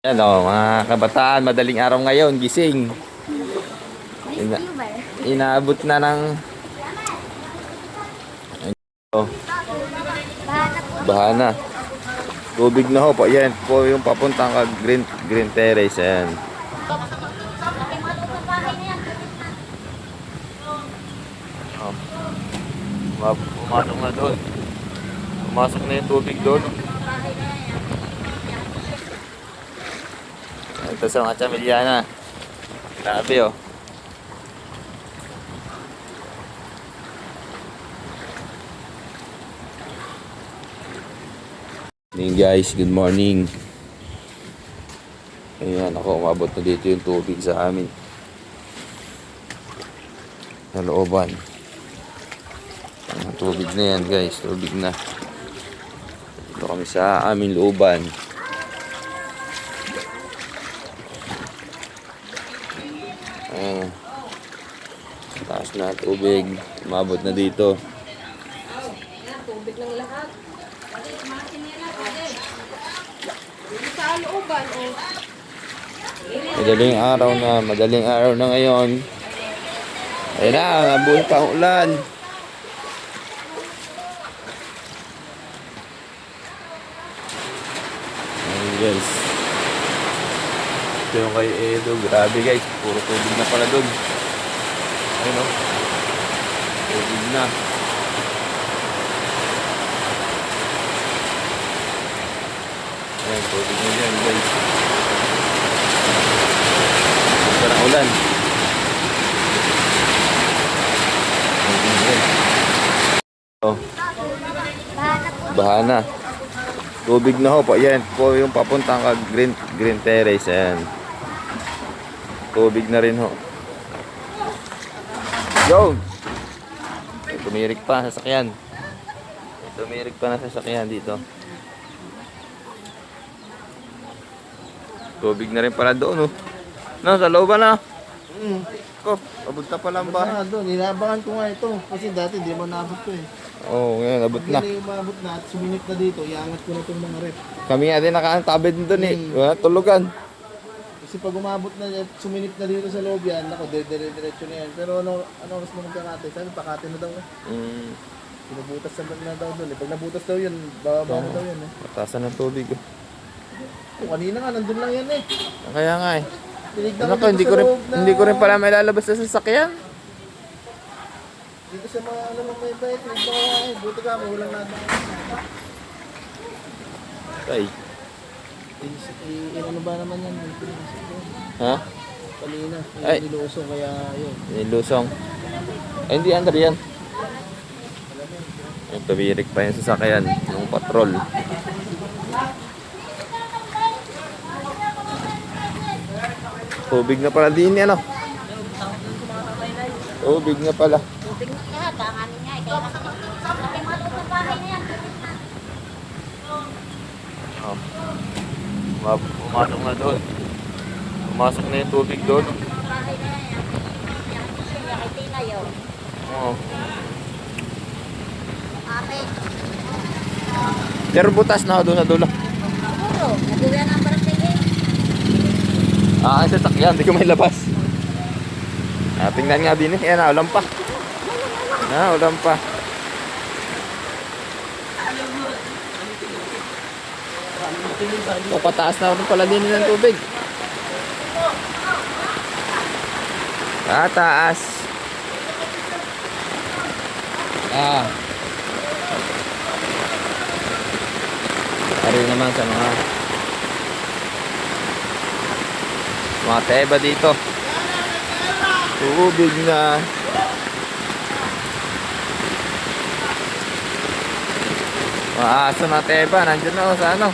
Yan o, mga kabataan, madaling araw ngayon, gising. Inaabot na ng oh, bahana. Tubig na ho po. Yan po yung papuntang Green Terrace. Ayan. Oh. Pumasok na doon. Pumasok na yung tubig doon. Ito sa mga Chameliana. Grabe oh. Hey guys, good morning. Ayan ako, umabot na dito yung tubig sa amin. Sa looban. Ang tubig na yan guys, tubig na. Dito kami sa aming looban. Ayan. Taas na tubig, umabot na dito. Tubig ng lahat. Sa looban, oh. Madaling araw na ngayon. Ayun na, nabuhos pa ang ulan. Ayun guys. Ito yung kay Edo, grabe guys, puro tubig na pala dun. Ayun o. Tubig na. Ayan, tubig na dyan guys. Ito na ulan. Tubig na yan. Oh. Bahana. Tubig na ho po. Ayan po yung papuntang Green Terrace. Ayan. Tubig na rin ho. Go! Tumirik pa sa sasakyan. Tumirik pa na sa sasakyan dito. Tubig na rin pala doon, oh. No, sa looban na. Ko, abot na pala ang bahay. Doon, inabangan ko nga ito. Kasi dati di mo naabot ko eh. Oo, ngayon, abot na. Hindi umabot na at suminip na dito. Iangat ko na itong mga rep. Kami nga din nakaantabid doon eh. Wala tulugan. Kasi pag umabot na at suminip na dito sa loob yan, ako, diretso na yan. Pero ano oras mo magkakate? Sabi, pakate na daw eh. Pinubutas na daw doon eh. Pag nabutas daw yun, bababa na daw yan eh. Matasan ng tubig, oh. Kanina nga, nandun lang yan eh. Kaya nga eh. Tinignan Ano ko, dito sa loob na- hindi ko rin pala may lalabas sa sasakyan. Dito sa mga alamang may bait, tinignan ko nga eh. Buti ka mo, walang nada. Ay. Ano ba naman yan? Ha? Kanina, Ay. nilusong kaya yun. Nilusong. Ay, hindi under yan. Yung tumirik pa yung sasakyan. Yung patrol. Tubig na pala din yan, oh. Tubig na pala. Tubig na lahat. Ang amin nga, kaya nakapag malot ng bahay na yan. Oh. Pumasok na doon. Pumasok na yung tubig doon. Bahay na yan. Kaya tina yun. Oo. Ate. Pero butas na doon sa dulo. Siguro, naguwian ang barangay eh. Ang sasakyan, hindi ko may labas. Tingnan nga din eh. Ayan, ulan pa. Ulan pa. Pataas na rin pala din ng tubig. Taas. Ari naman sa mga teba dito. Tubig na. Mga aso na teba. Nandiyan na sa ano.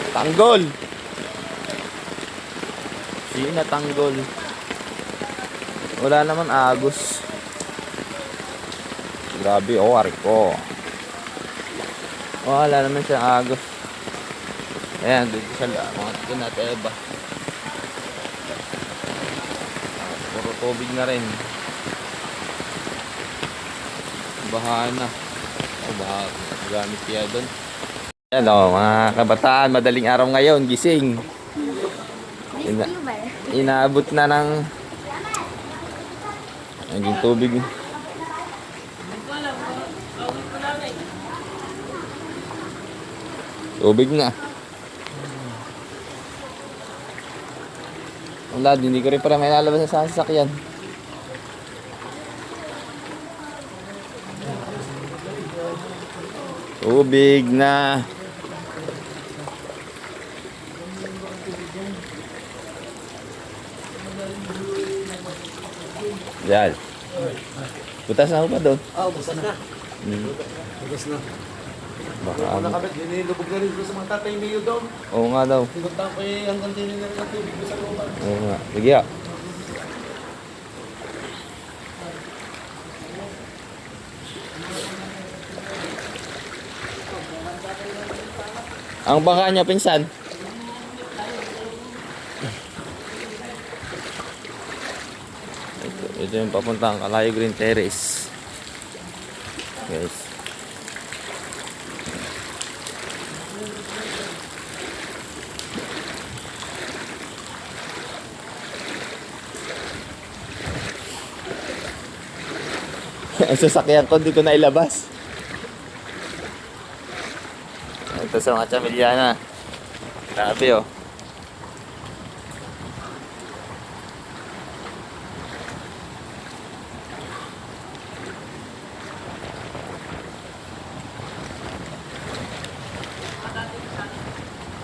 Tanggol. Sina tanggol. Wala naman agos. Grabe, oh, ariko. Wala naman siya agos. Ayan, dito sa mga tinateba. Puro tubig na rin. Baha na. Baha. Gamit kaya doon. Yan o, mga kabataan, madaling araw ngayon, gising. Inaabot na ng naging tubig. Tubig na. Wala, hindi ko rin para may lalabas sa sasakyan. Tubig na. Yan. Butas na ako pa doon. Oo, bukas na. Bukas na. Baka Ako nakabit, linilubog na rin sa mga tatay niyo doon. Oo nga daw. Tinutang ko yung container na rin ng tubig doon sa looban. Oo nga. Sige ah. Ang baka niya, pinsan. Ito yung papuntang Kalayo Green Terrace. Guys. Ang sasakyan ko, hindi ko na ilabas. Ito sa mga Chameliana. Grabe oh.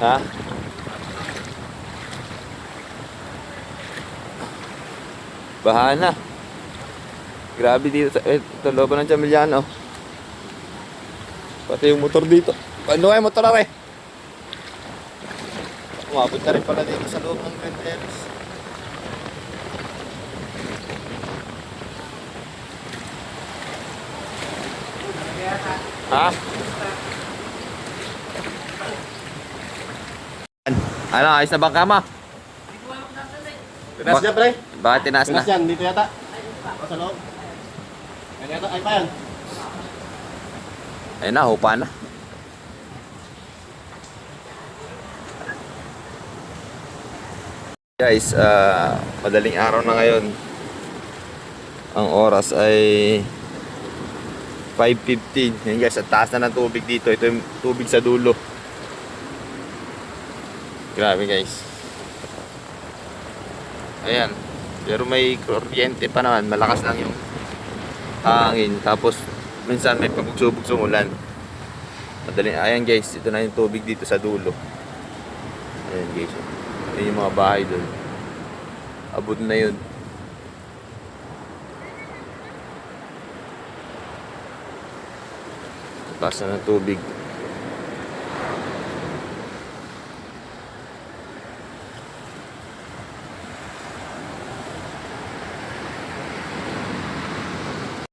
Ha? Baha na. Grabe dito sa looban ng Chameliano. Pati yung motor dito. Paano kayo motor na rin? Umabot na rin pala dito sa loob ng Green Terrace. Ha? Ano, ayos na bang kama? Tinas niya, pre. Bakit tinaas na? Tinas yan, dito yata. O, sa loob. Yan yata, ay pa yan. Ayun na, hupa na. Guys, madaling araw na ngayon. Ang oras ay 5:15. Yan guys, at taas na ng tubig dito. Ito yung tubig sa dulo. Grabe guys. Ayan. Pero may kuryente pa naman. Malakas lang yung hangin. Tapos minsan may pabugsubog ulan. Madaling, ayan guys, ito na yung tubig dito sa dulo. Ayan guys. Ayan yung mga bahay doon. Abot na yun. Taas na ng tubig.